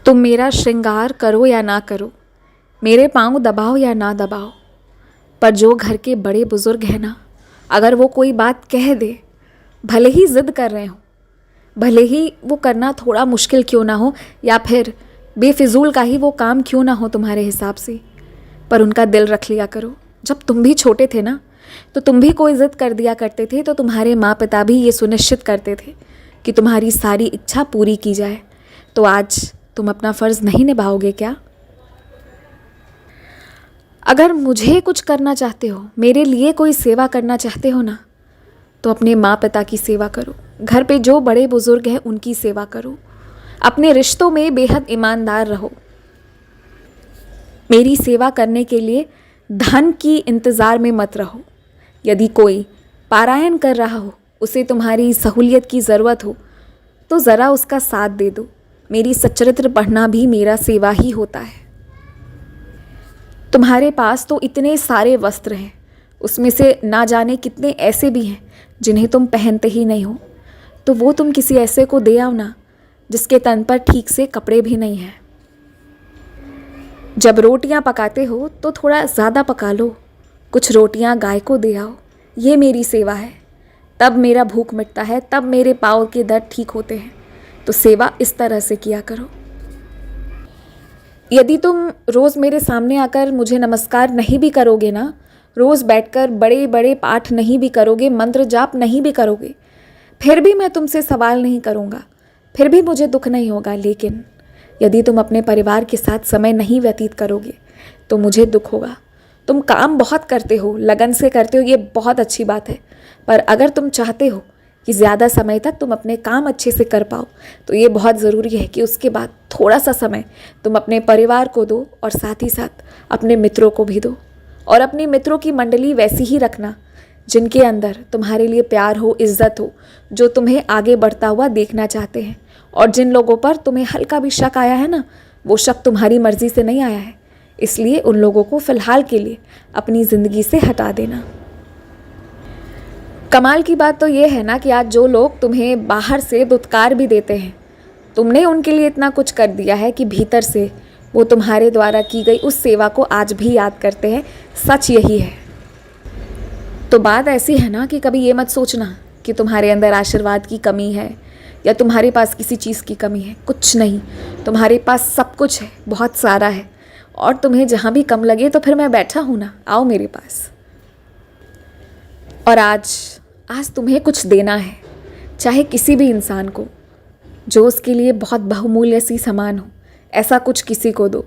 तुम मेरा श्रृंगार करो या ना करो, मेरे पाँव दबाओ या ना दबाओ, पर जो घर के बड़े बुजुर्ग हैं ना, अगर वो कोई बात कह दे, भले ही ज़िद कर रहे हो, भले ही वो करना थोड़ा मुश्किल क्यों ना हो या फिर बेफिजूल का ही वो काम क्यों ना हो तुम्हारे हिसाब से, पर उनका दिल रख लिया करो। जब तुम भी छोटे थे ना, तो तुम भी कोई ज़िद कर दिया करते थे, तो तुम्हारे माँ पिता भी ये सुनिश्चित करते थे कि तुम्हारी सारी इच्छा पूरी की जाए। तो आज तुम अपना फ़र्ज़ नहीं निभाओगे क्या? अगर मुझे कुछ करना चाहते हो, मेरे लिए कोई सेवा करना चाहते हो ना, तो अपने माँ पिता की सेवा करो, घर पे जो बड़े बुजुर्ग हैं उनकी सेवा करो, अपने रिश्तों में बेहद ईमानदार रहो। मेरी सेवा करने के लिए धन की इंतज़ार में मत रहो। यदि कोई पारायण कर रहा हो, उसे तुम्हारी सहूलियत की ज़रूरत हो, तो ज़रा उसका साथ दे दो। मेरी सच्चरित्र पढ़ना भी मेरा सेवा ही होता है। तुम्हारे पास तो इतने सारे वस्त्र हैं, उसमें से ना जाने कितने ऐसे भी हैं जिन्हें तुम पहनते ही नहीं हो, तो वो तुम किसी ऐसे को दे आओ ना जिसके तन पर ठीक से कपड़े भी नहीं हैं। जब रोटियां पकाते हो तो थोड़ा ज़्यादा पका लो, कुछ रोटियां गाय को दे आओ। ये मेरी सेवा है। तब मेरा भूख मिटता है, तब मेरे पाँव के दर्द ठीक होते हैं। तो सेवा इस तरह से किया करो। यदि तुम रोज़ मेरे सामने आकर मुझे नमस्कार नहीं भी करोगे ना, रोज़ बैठकर बड़े बड़े पाठ नहीं भी करोगे, मंत्र जाप नहीं भी करोगे, फिर भी मैं तुमसे सवाल नहीं करूँगा, फिर भी मुझे दुख नहीं होगा। लेकिन यदि तुम अपने परिवार के साथ समय नहीं व्यतीत करोगे तो मुझे दुख होगा। तुम काम बहुत करते हो, लगन से करते हो, ये बहुत अच्छी बात है, पर अगर तुम चाहते हो कि ज़्यादा समय तक तुम अपने काम अच्छे से कर पाओ, तो ये बहुत ज़रूरी है कि उसके बाद थोड़ा सा समय तुम अपने परिवार को दो और साथ ही साथ अपने मित्रों को भी दो। और अपनी मित्रों की मंडली वैसी ही रखना जिनके अंदर तुम्हारे लिए प्यार हो, इज्जत हो, जो तुम्हें आगे बढ़ता हुआ देखना चाहते हैं। और जिन लोगों पर तुम्हें हल्का भी शक आया है ना, वो शक तुम्हारी मर्जी से नहीं आया है, इसलिए उन लोगों को फ़िलहाल के लिए अपनी ज़िंदगी से हटा देना। कमाल की बात तो ये है ना कि आज जो लोग तुम्हें बाहर से दुत्कार भी देते हैं, तुमने उनके लिए इतना कुछ कर दिया है कि भीतर से वो तुम्हारे द्वारा की गई उस सेवा को आज भी याद करते हैं। सच यही है। तो बात ऐसी है ना कि कभी ये मत सोचना कि तुम्हारे अंदर आशीर्वाद की कमी है या तुम्हारे पास किसी चीज़ की कमी है। कुछ नहीं, तुम्हारे पास सब कुछ है, बहुत सारा है। और तुम्हें जहाँ भी कम लगे तो फिर मैं बैठा हूँ ना, आओ मेरे पास। और आज तुम्हें कुछ देना है, चाहे किसी भी इंसान को जो उसके लिए बहुत बहुमूल्य सी सामान हो, ऐसा कुछ किसी को दो।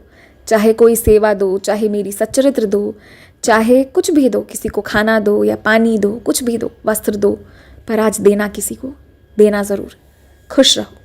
चाहे कोई सेवा दो, चाहे मेरी सच्चरित्र दो, चाहे कुछ भी दो, किसी को खाना दो या पानी दो, कुछ भी दो, वस्त्र दो, पर आज देना किसी को, देना ज़रूर। खुश रहो।